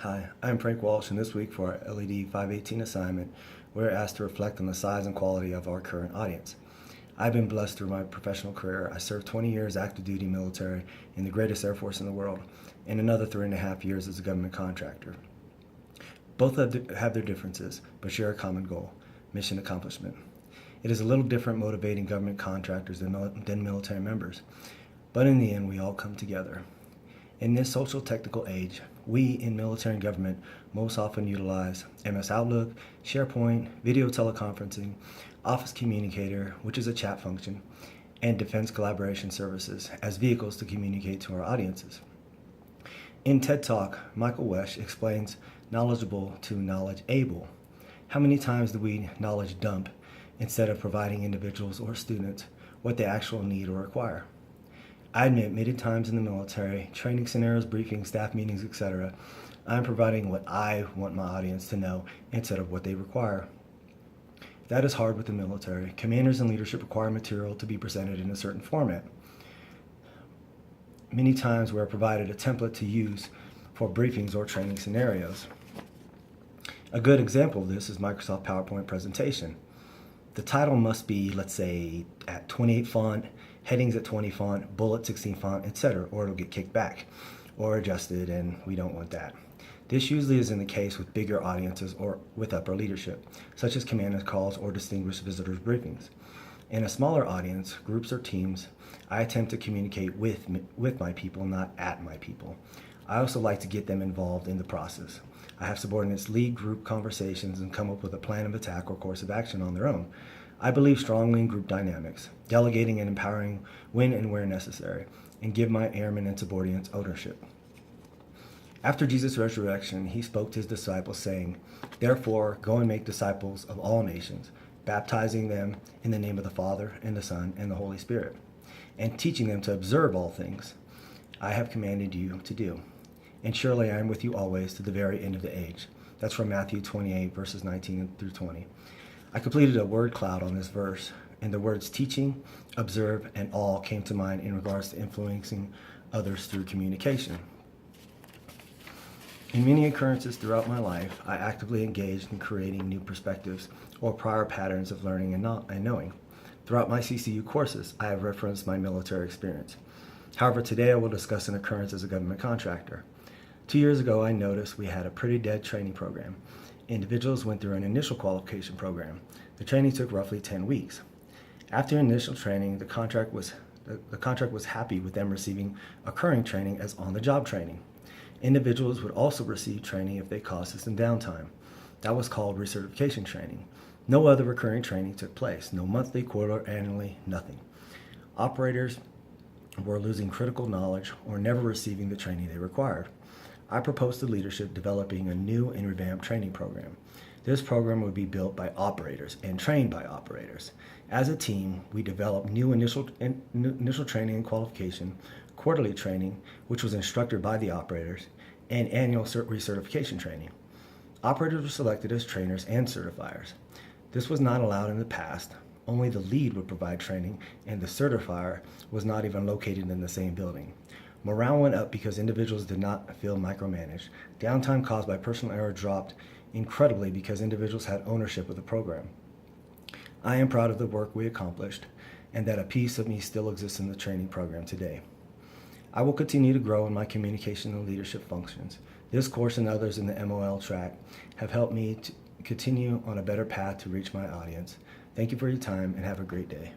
Hi, I'm Frank Walsh, and this week for our LED518 assignment, we're asked to reflect on the size and quality of our current audience. I've been blessed through my professional career. I served 20 years active duty military in the greatest Air Force in the world, and another 3.5 years as a government contractor. Both have their differences, but share a common goal: mission accomplishment. It is a little different motivating government contractors than military members, but in the end, we all come together. In this social technical age, we in military and government most often utilize MS Outlook, SharePoint, video teleconferencing, Office Communicator, which is a chat function, and defense collaboration services as vehicles to communicate to our audiences. In TED Talk, Michael Wesch explains knowledgeable to knowledge able. How many times do we knowledge dump instead of providing individuals or students what they actually need or require? I admit many times in the military, training scenarios, briefings, staff meetings, etc., I'm providing what I want my audience to know instead of what they require. That is hard with the military. Commanders and leadership require material to be presented in a certain format. Many times we're provided a template to use for briefings or training scenarios. A good example of this is Microsoft PowerPoint presentation. The title must be, let's say, at 28 font, headings at 20 font, bullet 16 font, etc., or it'll get kicked back or adjusted, and we don't want that. This usually isn't the case with bigger audiences or with upper leadership, such as commanders calls or distinguished visitors briefings. In a smaller audience, groups or teams, I attempt to communicate with my people, not at my people. I also like to get them involved in the process. I have subordinates lead group conversations and come up with a plan of attack or course of action on their own. I believe strongly in group dynamics, delegating and empowering when and where necessary, and give my airmen and subordinates ownership. After Jesus' resurrection, he spoke to his disciples, saying, "Therefore, go and make disciples of all nations, baptizing them in the name of the Father, and the Son, and the Holy Spirit, and teaching them to observe all things I have commanded you to do. And surely I am with you always to the very end of the age." That's from Matthew 28, verses 19 through 20. I completed a word cloud on this verse, and the words teaching, observe, and all came to mind in regards to influencing others through communication. In many occurrences throughout my life, I actively engaged in creating new perspectives or prior patterns of learning and knowing. Throughout my CCU courses, I have referenced my military experience. However, today I will discuss an occurrence as a government contractor. 2 years ago, I noticed we had a pretty dead training program. Individuals went through an initial qualification program. The training took roughly 10 weeks. After initial training, the contract was happy with them receiving occurring training as on-the-job training. Individuals would also receive training if they caused system downtime. That was called recertification training. No other recurring training took place. No monthly, quarterly, annually, nothing. Operators were losing critical knowledge or never receiving the training they required. I proposed to leadership developing a new and revamped training program. This program would be built by operators and trained by operators. As a team, we developed new initial training and qualification, quarterly training, which was instructed by the operators, and annual recertification training. Operators were selected as trainers and certifiers. This was not allowed in the past. Only the lead would provide training, and the certifier was not even located in the same building. Morale went up because individuals did not feel micromanaged. Downtime caused by personal error dropped incredibly because individuals had ownership of the program. I am proud of the work we accomplished and that a piece of me still exists in the training program today. I will continue to grow in my communication and leadership functions. This course and others in the MOL track have helped me to continue on a better path to reach my audience. Thank you for your time and have a great day.